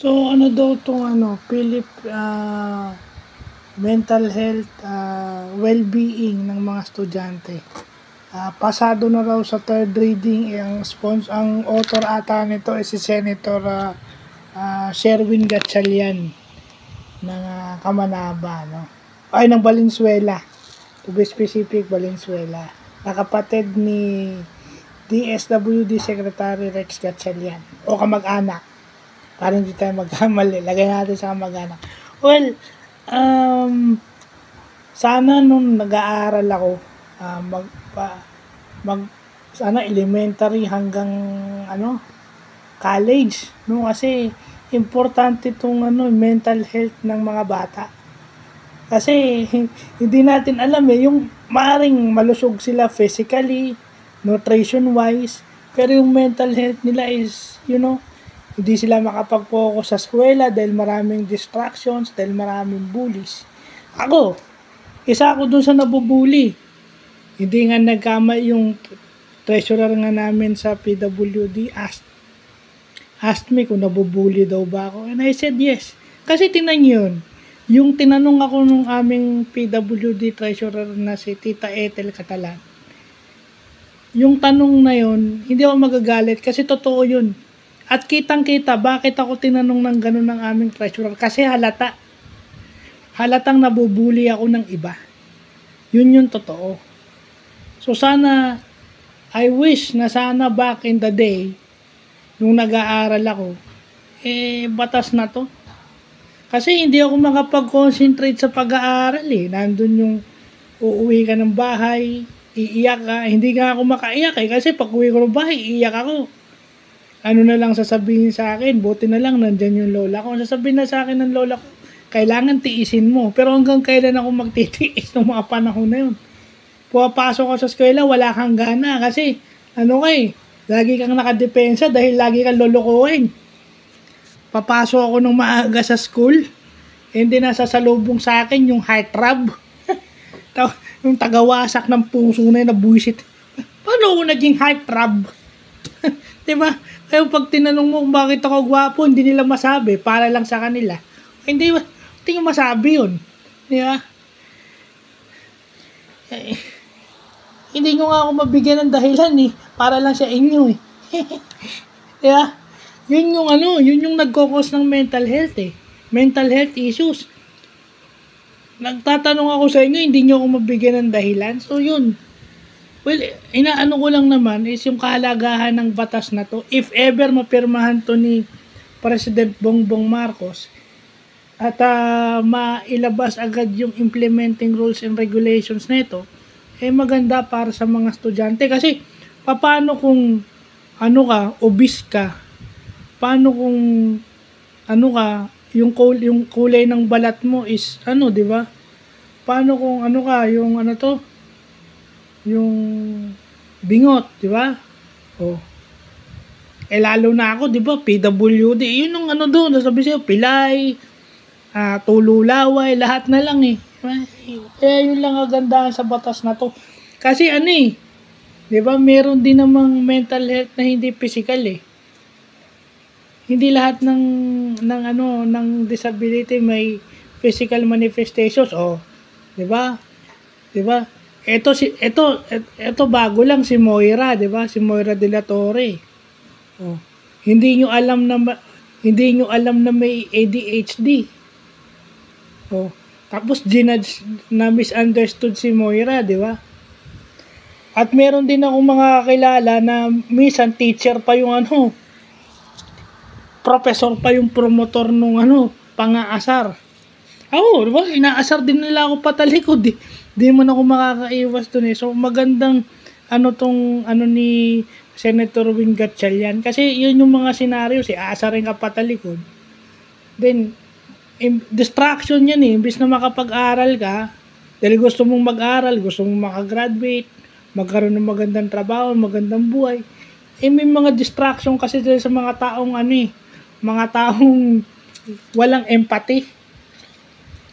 So, ano daw itong Philip mental health well-being ng mga estudyante. Pasado na raw sa third reading, ang author ata nito ay si Senator Sherwin Gatchalian ng Kamanaba, no? Ay, ng Valenzuela. To be specific, Valenzuela. Nakapatid ni DSWD Secretary Rex Gatchalian o kamag-anak. Para hindi tayo magkamali. Lagay natin sa kamag-anak. Well, sana nung nag-aaral ako, sana elementary hanggang college, no? Kasi importante itong mental health ng mga bata. Kasi hindi natin alam yung maaring malusog sila physically, nutrition wise, pero yung mental health nila is, hindi sila makapag-focus sa eskwela dahil maraming distractions, dahil maraming bullies. Isa ako dun sa nabubuli. Hindi nga nagkama yung treasurer nga namin sa PWD asked me kung nabubuli daw ba ako. And I said yes. Kasi tinan yun. Yung tinanong ako nung aming PWD treasurer na si Tita Ethel Catalan. Yung tanong na yun, hindi ako magagalit kasi totoo yun. At kitang-kita bakit ako tinanong ng ganun ng aming treasurer. Kasi halatang nabubuli ako ng iba. Yun yung totoo. So sana, I wish na sana back in the day, nung nag-aaral ako, batas na to. Kasi hindi ako makapag-concentrate sa pag-aaral Nandun yung uuwi ka ng bahay, iiyak ka. Hindi ka ako makaiyak kasi pag uwi ko ng bahay, iiyak ako. Ano na lang sasabihin sa akin, buti na lang nandyan yung lola ko. Sasabihin na sa akin ng lola ko, kailangan tiisin mo. Pero hanggang kailan ako magtitiis ng mga panahon na yun? Pumapasok ka sa eskwela, wala kang gana kasi lagi kang nakadepensa dahil lagi kang lolokohin. Papasok ako ng maaga sa school, hindi nasasalubong sa akin yung heartthrob. Yung tagawasak ng puso na nabuisit. Paano ako naging heartthrob? Diba? Kaya pag tinanong mo kung bakit ako gwapo, hindi nila masabi, para lang sa kanila. Hindi nyo masabi yun. Diba? Hindi nyo nga ako mabigyan ng dahilan para lang sa inyo Diba? Yun yung nagkokos ng mental health mental health issues. Nagtatanong ako sa inyo, hindi nyo ako mabigyan ng dahilan. So yun, well, inaano ko lang naman is yung kahalagahan ng batas na to. If ever mapirmahan to ni President Bongbong Marcos at mailabas agad yung implementing rules and regulations nito, maganda para sa mga estudyante. Kasi paano kung obese ka? Paano kung yung kulay ng balat mo is di ba? Paano kung yung bingot, di ba? Lalo na ako, di ba? PWD, yun yung doon, sabi sa'yo, pilay, tululaway, lahat na lang Kaya yun lang kagandahan sa batas na to. Kasi di ba, meron din namang mental health na hindi physical Hindi lahat ng disability may physical manifestations. Di ba? Di ba? Ito bago lang si Moira, di ba? Si Moira de la Torre. Hindi nyo alam na may ADHD. Tapos na misunderstood si Moira, di ba? At meron din akong mga kakilala na minsan teacher pa yung professor pa yung promotor nung pang-aasar. Di ba? Inaasar din nila ako patalikod Di man ako makakaiwas dun So magandang ni Senator Win Gatchalian. Kasi yun yung mga senaryo, aasarin ka patalikod. Then distraction yan imbis na makapag-aral ka, dahil gusto mong mag-aral, gusto mong makagraduate, magkaroon ng magandang trabaho, magandang buhay. May mga distraction kasi dahil sa mga taong mga taong walang empathy.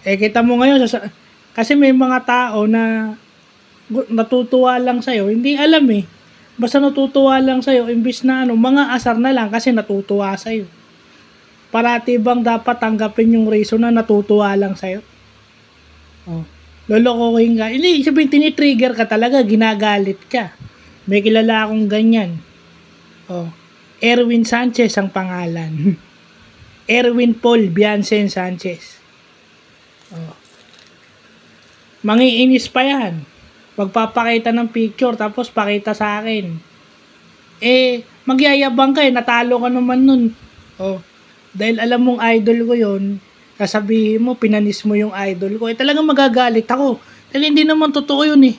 Kita mo ngayon, kasi may mga tao na natutuwa lang sa'yo, hindi alam Basta natutuwa lang sa'yo, imbis na mga asar na lang kasi natutuwa sa'yo. Parati bang dapat tanggapin yung reason na natutuwa lang sa'yo? Oh. Lolokohin ka. Hindi, sabihin, tinitrigger ka talaga, ginagalit ka. May kilala akong ganyan. Oh. Erwin Sanchez ang pangalan. Erwin Paul Biansen Sanchez. Oh. Mangiinis pa yan. Magpapakita ng picture, tapos pakita sa akin. Magyayabang ka natalo ka naman nun. Oh. Dahil alam mong idol ko yon, sasabihin mo, pinanis mo yung idol ko. Talagang magagalit ako. Dahil hindi naman totoo yun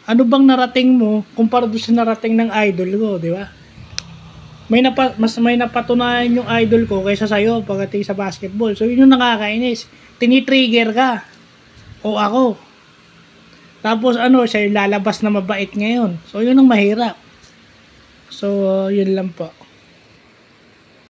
Ano bang narating mo kumpara doon sa narating ng idol ko, di ba? Mas may napatunayan yung idol ko kaysa sa'yo pagdating sa basketball. So, yun yung nakakainis. Tinitrigger ka. O ako. Tapos siya yung lalabas na mabait ngayon. So, yun ang mahirap. So, yun lang po.